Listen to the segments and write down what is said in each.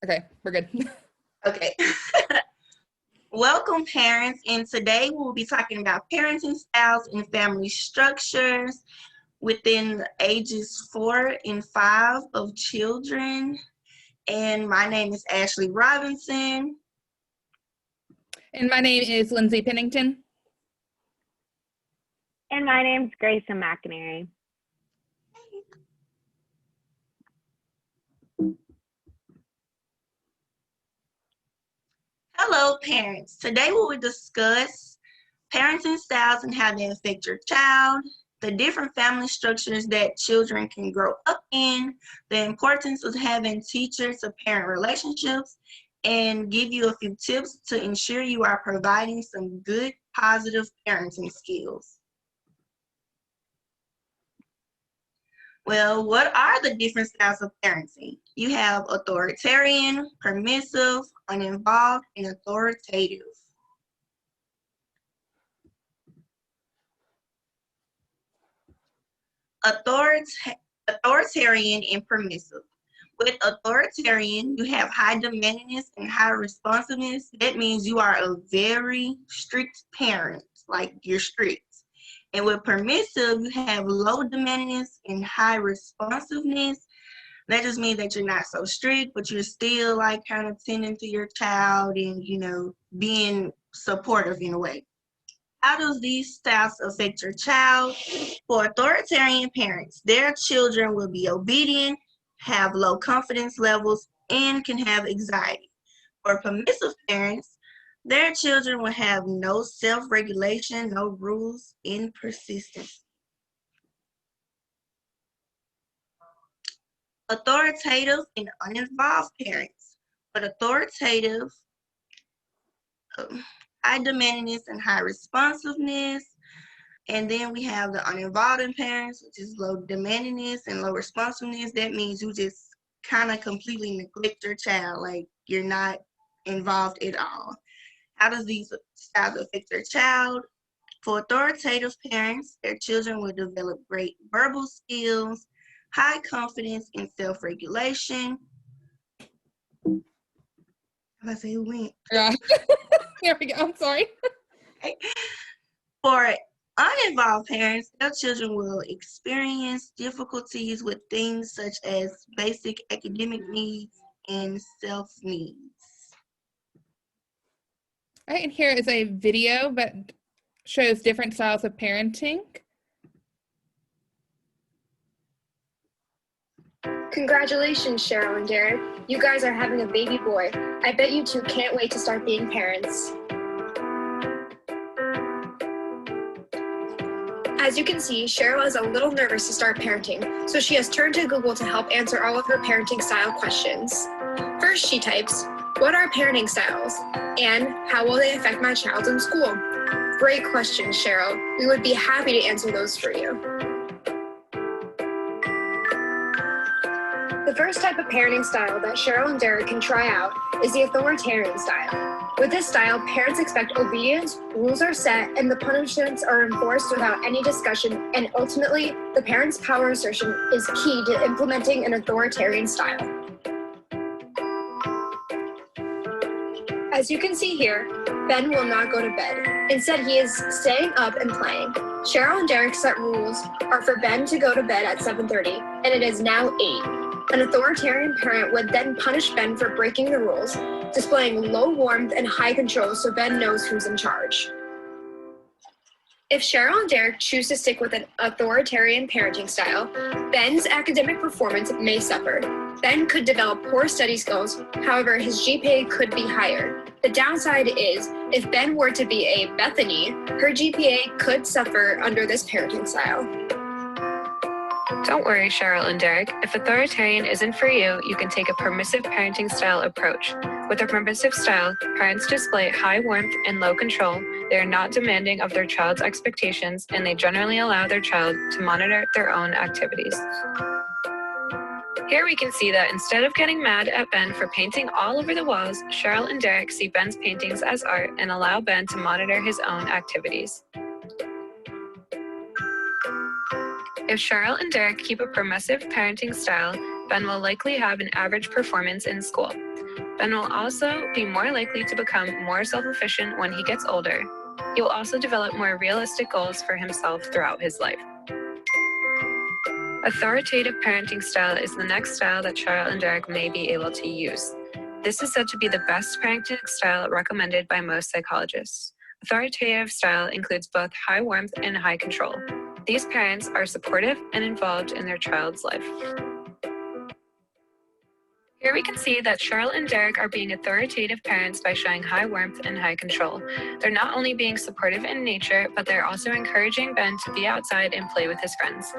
Okay, we're good. Okay. Welcome, parents, and today we'll be talking about parenting styles and family structures within ages 4 and 5 of children. And my name is Ashley Robinson. And my name is Lindsay Pennington. And my name's Grayson McInerney. Hello, parents. Today we will discuss parenting styles and how they affect your child, the different family structures that children can grow up in, the importance of having teacher-to-parent relationships, and give you a few tips to ensure you are providing some good, positive parenting skills. Well, what are the different styles of parenting? You have authoritarian, permissive, uninvolved, and authoritative. Authoritarian and permissive. With authoritarian, you have high demandingness and high responsiveness. That means you are a very strict parent, like you're strict. And with permissive, you have low demandingness and high responsiveness. That just means that you're not so strict, but you're still like kind of tending to your child and, being supportive in a way. How does these styles affect your child? For authoritarian parents, their children will be obedient, have low confidence levels, and can have anxiety. For permissive parents, their children will have no self-regulation, no rules, and persistence. Authoritative and uninvolved parents. But authoritative, high demandingness and high responsiveness. And then we have the uninvolved parents, which is low demandingness and low responsiveness. That means you just kind of completely neglect your child, like you're not involved at all. How does these styles affect their child? For authoritative parents, their children will develop great verbal skills, high confidence and self-regulation. I say who went? Yeah. There we go. I'm sorry. Okay. For uninvolved parents, their children will experience difficulties with things such as basic academic needs and self-needs. All right, and here is a video that shows different styles of parenting. Congratulations, Cheryl and Derek. You guys are having a baby boy. I bet you two can't wait to start being parents. As you can see, Cheryl is a little nervous to start parenting, so she has turned to Google to help answer all of her parenting style questions. First, she types, "What are parenting styles? And how will they affect my child in school?" Great questions, Cheryl. We would be happy to answer those for you. The first type of parenting style that Cheryl and Derek can try out is the authoritarian style. With this style, parents expect obedience, rules are set, and the punishments are enforced without any discussion, and ultimately, the parent's power assertion is key to implementing an authoritarian style. As you can see here, Ben will not go to bed. Instead, he is staying up and playing. Cheryl and Derek's set rules are for Ben to go to bed at 7:30, and it is now 8. An authoritarian parent would then punish Ben for breaking the rules, displaying low warmth and high control so Ben knows who's in charge. If Cheryl and Derek choose to stick with an authoritarian parenting style, Ben's academic performance may suffer. Ben could develop poor study skills, however, his GPA could be higher. The downside is, if Ben were to be a Bethany, her GPA could suffer under this parenting style. Don't worry, Cheryl and Derek. If authoritarian isn't for you, you can take a permissive parenting style approach. With a permissive style, parents display high warmth and low control. They are not demanding of their child's expectations, and they generally allow their child to monitor their own activities. Here we can see that instead of getting mad at Ben for painting all over the walls, Cheryl and Derek see Ben's paintings as art and allow Ben to monitor his own activities. If Cheryl and Derek keep a permissive parenting style, Ben will likely have an average performance in school. Ben will also be more likely to become more self-efficient when he gets older. He will also develop more realistic goals for himself throughout his life. Authoritative parenting style is the next style that Cheryl and Derek may be able to use. This is said to be the best parenting style recommended by most psychologists. Authoritative style includes both high warmth and high control. These parents are supportive and involved in their child's life. Here we can see that Cheryl and Derek are being authoritative parents by showing high warmth and high control. They're not only being supportive in nature, but they're also encouraging Ben to be outside and play with his friends.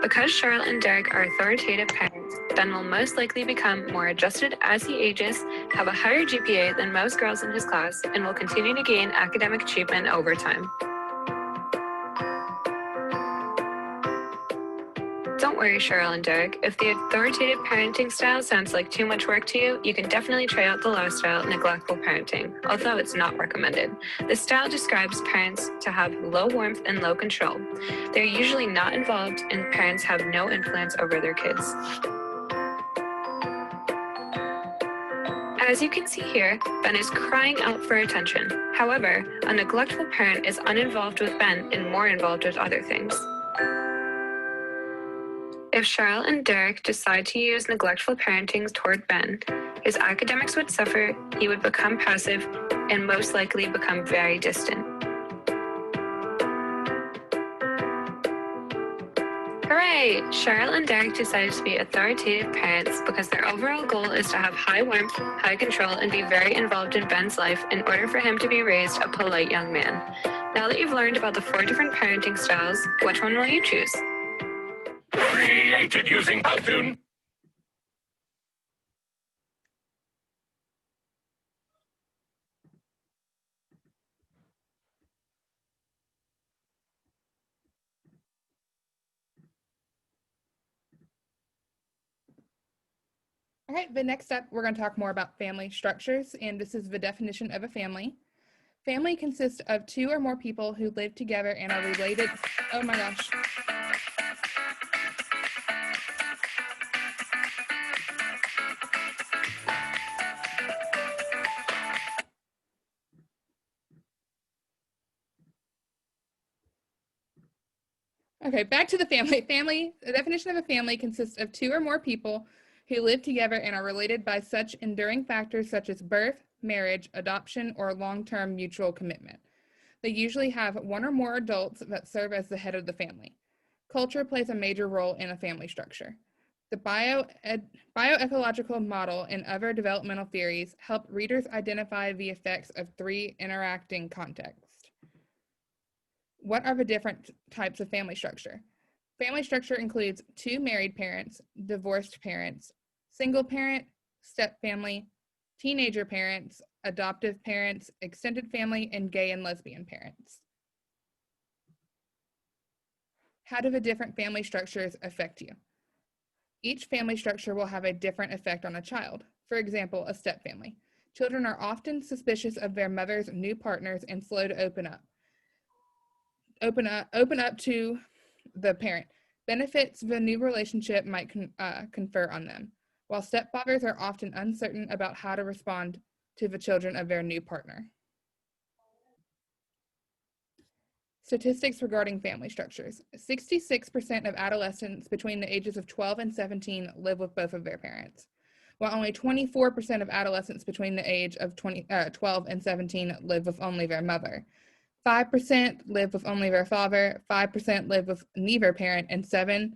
Because Cheryl and Derek are authoritative parents, Ben will most likely become more adjusted as he ages, have a higher GPA than most girls in his class, and will continue to gain academic achievement over time. Don't worry, Cheryl and Derek. If the authoritative parenting style sounds like too much work to you, you can definitely try out the low style, neglectful parenting, although it's not recommended. This style describes parents to have low warmth and low control. They're usually not involved, and parents have no influence over their kids. As you can see here, Ben is crying out for attention. However, a neglectful parent is uninvolved with Ben and more involved with other things. If Cheryl and Derek decide to use neglectful parenting toward Ben, his academics would suffer, he would become passive, and most likely become very distant. Hooray! Cheryl and Derek decided to be authoritative parents because their overall goal is to have high warmth, high control, and be very involved in Ben's life in order for him to be raised a polite young man. Now that you've learned about the 4 different parenting styles, which one will you choose? Created using Powtoon. All right, but next up, we're going to talk more about family structures, and this is the definition of a family. Family consists of 2 or more people who live together and are related. Oh my gosh. Okay, back to the family. The definition of a family consists of 2 or more people who live together and are related by such enduring factors such as birth, marriage, adoption, or long-term mutual commitment. They usually have 1 or more adults that serve as the head of the family. Culture plays a major role in a family structure. The bioecological model and other developmental theories help readers identify the effects of 3 interacting contexts. What are the different types of family structure? Family structure includes 2 married parents, divorced parents, single parent, step family, teenager parents, adoptive parents, extended family, and gay and lesbian parents. How do the different family structures affect you? Each family structure will have a different effect on a child. For example, a step family. Children are often suspicious of their mother's new partners and slow to open up to the parent. Benefits the new relationship might confer on them, while stepfathers are often uncertain about how to respond to the children of their new partner. Statistics regarding family structures. 66% of adolescents between the ages of 12 and 17 live with both of their parents, while only 24% of adolescents between the age of 12 and 17 live with only their mother. 5% live with only their father, 5% live with neither parent, and 7%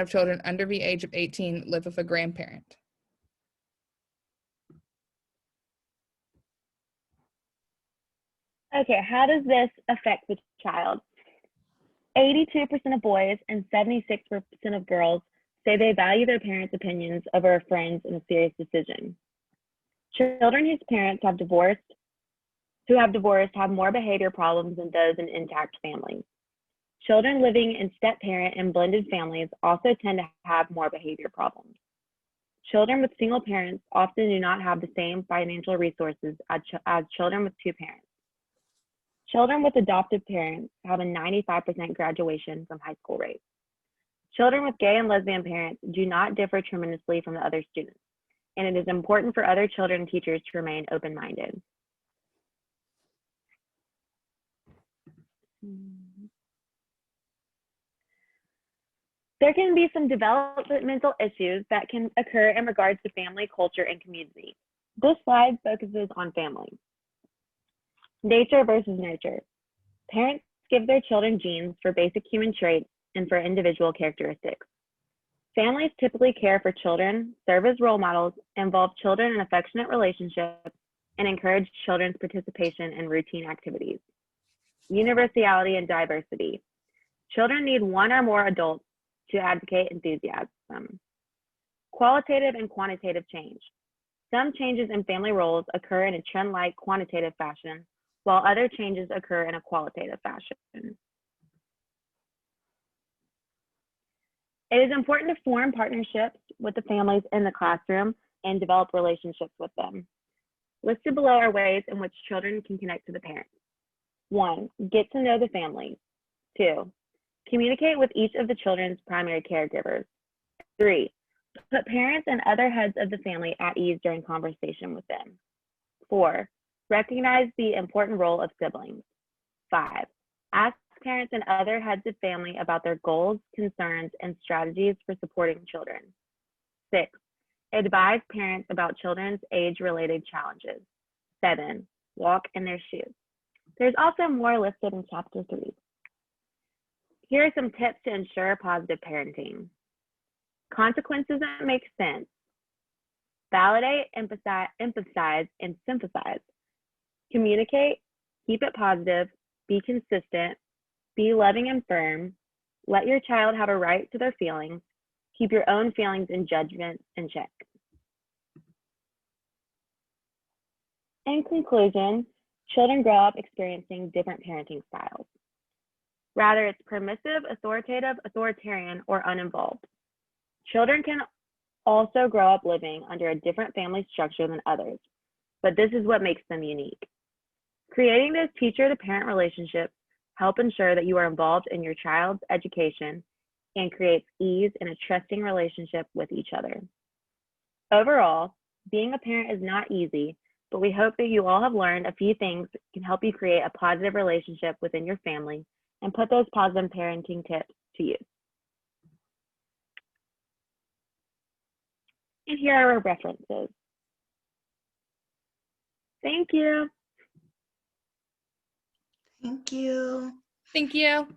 of children under the age of 18 live with a grandparent. Okay, how does this affect the child? 82% of boys and 76% of girls say they value their parents' opinions over a friend's in a serious decision. Children whose parents have divorced have more behavior problems than those in intact families. Children living in step-parent and blended families also tend to have more behavior problems. Children with single parents often do not have the same financial resources as children with 2 parents. Children with adoptive parents have a 95% graduation from high school rate. Children with gay and lesbian parents do not differ tremendously from the other students, and it is important for other children and teachers to remain open-minded. There can be some developmental issues that can occur in regards to family, culture, and community. This slide focuses on family. Nature versus nurture. Parents give their children genes for basic human traits and for individual characteristics. Families typically care for children, serve as role models, involve children in affectionate relationships, and encourage children's participation in routine activities. Universality and diversity. Children need one or more adults to advocate enthusiasm. Qualitative and quantitative change. Some changes in family roles occur in a trend-like quantitative fashion, while other changes occur in a qualitative fashion. It is important to form partnerships with the families in the classroom and develop relationships with them. Listed below are ways in which children can connect to the parents. 1, get to know the family. 2, communicate with each of the children's primary caregivers. 3, put parents and other heads of the family at ease during conversation with them. 4, recognize the important role of siblings. 5, ask parents and other heads of family about their goals, concerns, and strategies for supporting children. 6, advise parents about children's age-related challenges. 7, walk in their shoes. There's also more listed in chapter 3. Here are some tips to ensure positive parenting. Consequences that make sense. Validate, emphasize, and sympathize. Communicate, keep it positive, be consistent, be loving and firm, let your child have a right to their feelings, keep your own feelings and judgments in check. In conclusion, children grow up experiencing different parenting styles. Rather, it's permissive, authoritative, authoritarian, or uninvolved. Children can also grow up living under a different family structure than others, but this is what makes them unique. Creating this teacher-to-parent relationship help ensure that you are involved in your child's education and creates ease in a trusting relationship with each other. Overall, being a parent is not easy, but we hope that you all have learned a few things that can help you create a positive relationship within your family and put those positive parenting tips to use. And here are our references. Thank you. Thank you. Thank you.